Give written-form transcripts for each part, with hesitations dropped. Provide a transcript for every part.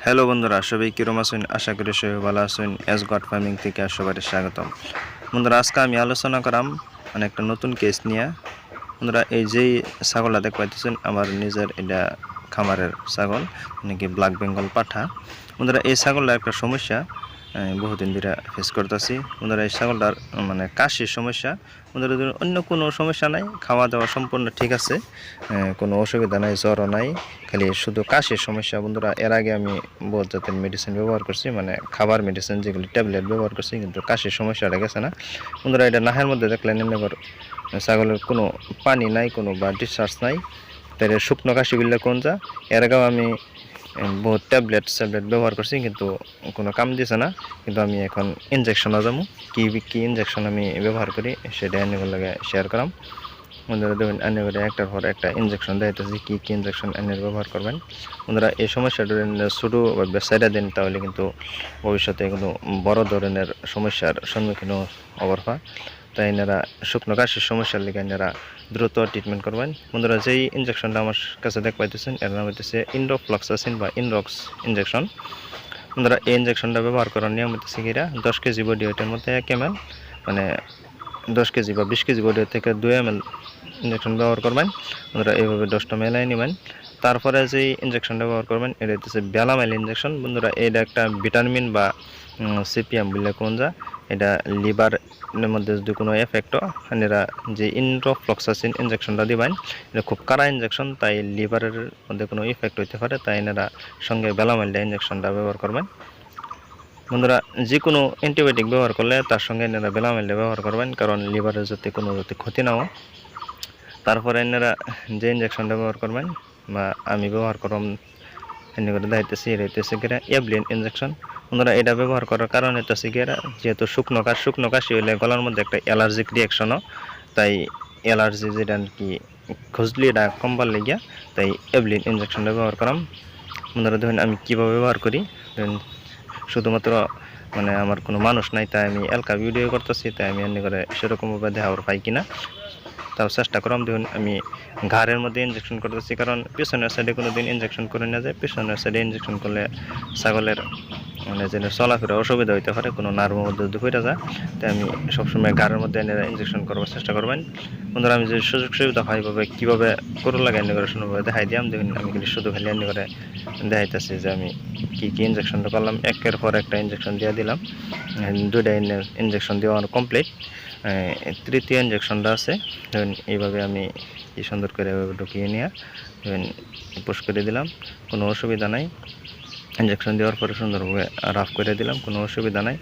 Hello বন্ধুরা, সবাই কিরম আছেন? আশা করি সবাই ভালো আছেন। এস গড ফার্মিং থেকে সবাই স্বাগতম। বন্ধুরা, আজকে আমি আলোচনা করাম মানে একটা নতুন কেস নিয়ে। বন্ধুরা, এই যেই ছাগলটা দেখতে পাইতেছেন আমার নিজের এটা খামারের ছাগল, নাকি ব্ল্যাক বেঙ্গল পাঠা। বন্ধুরা, এই ছাগলটা একটা সমস্যা বহুদিন ধরে ফেস করতেছি। বন্ধুরা, এই ছাগলটার মানে কাশির সমস্যা। বন্ধুরা, অন্য কোনো সমস্যা নাই, খাওয়া দাওয়া সম্পূর্ণ ঠিক আছে, কোনো অসুবিধা নাই, জ্বরও নাই, খালি শুধু কাশির সমস্যা। বন্ধুরা, এর আগে আমি বহুত জাতের মেডিসিন ব্যবহার করছি, মানে খাবার মেডিসিন যেগুলি ট্যাবলেট ব্যবহার করছি, কিন্তু কাশির সমস্যাটা গেছে না। বন্ধুরা, এটা নাহের মধ্যে দেখলেন এবার ছাগলের কোনো পানি নাই, কোনো বা ডিসচার্জ নাই, তাই শুকনো কাশি বললে কোন যা। এর আগেও আমি বহুত ট্যাবলেট ব্যবহার করছি, কিন্তু কোনো কাম দিছে না। কিন্তু আমি এখন ইনজেকশনও যাবো, কি ইনজেকশন আমি ব্যবহার করি সেটা এনের লাগে শেয়ার করাম। বন্ধুরা, দেখুন এনে করে একটার পর একটা ইনজেকশন দেখাইতেছি, কি ইনজেকশন এনের ব্যবহার করবেন। বন্ধুরা, এই সমস্যাটা শুরু বা বেসাইডা দিন, তাহলে কিন্তু ভবিষ্যতে কিন্তু বড় ধরনের সমস্যার সম্মুখীন হবার হয়। তাই এনারা শুকনো কাশির সমস্যার লিগে এনারা দ্রুত ট্রিটমেন্ট করবেন। বন্ধুরা, যেই ইনজেকশনটা আমার কাছে দেখ পাইতেছেন এর নাম হইতেছে ইনরোফ্লক্সাসিন বা ইনরক্স ইনজেকশন। বন্ধুরা, এই ইনজেকশনটা ব্যবহার করার নিয়ম হইতেছে কিরা, 10 কেজি বডি ওয়েটের মধ্যে 1 ml, মানে 10 কেজি বা 20 কেজি বডি থেকে 2 ml ইনজেকশন ব্যবহার করবেন। বন্ধুরা, এইভাবে 10টা মেলাই নেবেন। তারপরে যে ইনজেকশনটা ব্যবহার করবেন এটা হচ্ছে বেলামাইল ইনজেকশন। বন্ধুরা, এটা একটা ভিটামিন বা সিপিএম বললে কোন যা, এটা লিভারের মধ্যে যদি কোনো এফেক্ট হয়, এরা যে ইনরোফ্লক্সাসিন ইনজেকশনটা দিবেন, এটা খুব কারা ইনজেকশন, তাই লিভারের মধ্যে কোনো ইফেক্ট হইতে পারে, তাই এনারা সঙ্গে বেলামাইলটা ইনজেকশনটা ব্যবহার করবেন। বন্ধুরা, যে কোনো অ্যান্টিবায়োটিক ব্যবহার করলে তার সঙ্গে এনারা বেলামাইলটা ব্যবহার করবেন, কারণ লিভারের যদি কোনো ক্ষতি না হয়। তারপরে এনারা যে ইনজেকশনটা ব্যবহার করবেন বা আমি ব্যবহার করলাম এনে করে দাইতেছি, এটা হইতেছে গিয়ে অ্যাভিলিন ইনজেকশন। বন্ধুরা, এটা ব্যবহার করার কারণ হইতেছে গিয়ে, যেহেতু শুকনো কাশি হইলে গলার মধ্যে একটা অ্যালার্জিক রিয়াকশনও, তাই অ্যালার্জি যেটা কি খুঁজলি এটা কমবার লেগিয়া, তাই অ্যাভিলিন ইনজেকশনটা ব্যবহার করাম। বন্ধুরা, দেখুন আমি কীভাবে ব্যবহার করি। শুধুমাত্র মানে আমার কোনো মানুষ নাই, তাই আমি এলকা ভিডিও করতেছি, তাই আমি এমনি করে সেরকমভাবে দেখাবার পাই কিনা তাও চেষ্টা করলাম। দেখুন আমি ঘাড়ের মধ্যে ইনজেকশন করতেছি, কারণ পিছনের সাইডে কোনো দিন ইনজেকশন করে না যায়। পিছনের সাইডে ইনজেকশন করলে ছাগলের মানে যেন চলাফেরা অসুবিধা হইতে পারে, কোনো নার্ভের মধ্যে যদি হয়ে যায়, তাই আমি সবসময় ঘাড়ের মধ্যে এনে ইনজেকশন করবার চেষ্টা করবেন। বন্ধুরা, আমি যে সুযোগ সুবিধা হয় কীভাবে করে লাগে এনে করে সুন্দরভাবে দেখাই দিলাম। দেখুন আমি কিন্তু শুধু খালি এনে করে দেখাইতেছি যে আমি কী ইনজেকশনটা করলাম। একের পর একটা ইনজেকশন দিয়ে দিলাম, 2টা ইনজেকশন দেওয়া কমপ্লিট। তৃতীয় ইনজেকশনটা আছে, ধরুন এইভাবে আমি কি সুন্দর করে ঢুকিয়ে নিয়ে ধরুন পুশ করে দিলাম, কোনো অসুবিধা নাই। ইনজেকশন দেওয়ার পরে সুন্দরভাবে রাফ করে দিলাম, কোনো অসুবিধা নাই।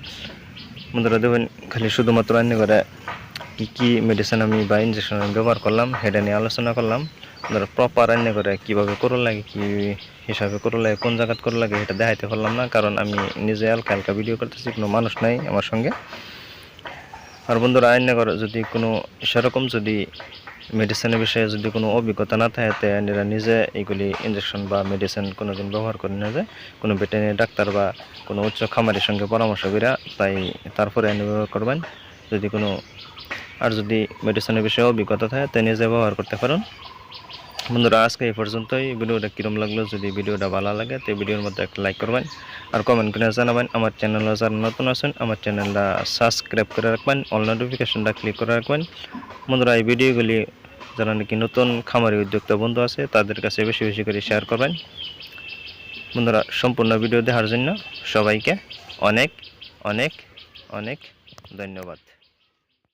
বন্ধুরা, দেখুন খালি শুধুমাত্র এনে করে কী মেডিসিন আমি বা ইনজেকশন ব্যবহার করলাম সেটা নিয়ে আলোচনা করলাম। ধরো প্রপার এনে করে কীভাবে করো লাগে, কী হিসাবে করো লাগে, কোন জায়গায় করো লাগে, এটা দেখাইতে পারলাম না, কারণ আমি নিজে হালকা ভিডিও করতেছি, কোনো মানুষ নাই আমার সঙ্গে। আর বন্ধুরা, আইন করে যদি কোনো সেরকম যদি মেডিসিনের বিষয়ে যদি কোনো অভিজ্ঞতা না থাকে, তাই এরা নিজে এইগুলি ইনজেকশন বা মেডিসিন কোনো দিন ব্যবহার করে না যায়, কোনো ভেটেরিনারি ডাক্তার বা কোনো উচ্চ খামারের সঙ্গে পরামর্শ করা, তাই তারপরে এনে ব্যবহার করবেন। যদি কোনো আর যদি মেডিসিনের বিষয়ে অভিজ্ঞতা থাকে তাই নিজে ব্যবহার করতে পারেন। বন্ধুরা, আজকে এই পর্যন্তই। ভিডিওটা কীরকম লাগলো, যদি ভিডিওটা ভালো লাগে তো ভিডিওর মধ্যে একটা লাইক করবেন আর কমেন্ট করে জানাবেন। আমার চ্যানেলে যারা নতুন আছেন আমার চ্যানেলটা সাবস্ক্রাইব করে রাখবেন, অল নোটিফিকেশনটা ক্লিক করে রাখবেন। বন্ধুরা, এই ভিডিওগুলি যারা নাকি নতুন খামারি উদ্যোক্তা বন্ধু আছে তাদের কাছে বেশি বেশি করে শেয়ার করবেন। বন্ধুরা, সম্পূর্ণ ভিডিও দেখার জন্য সবাইকে অনেক অনেক অনেক ধন্যবাদ।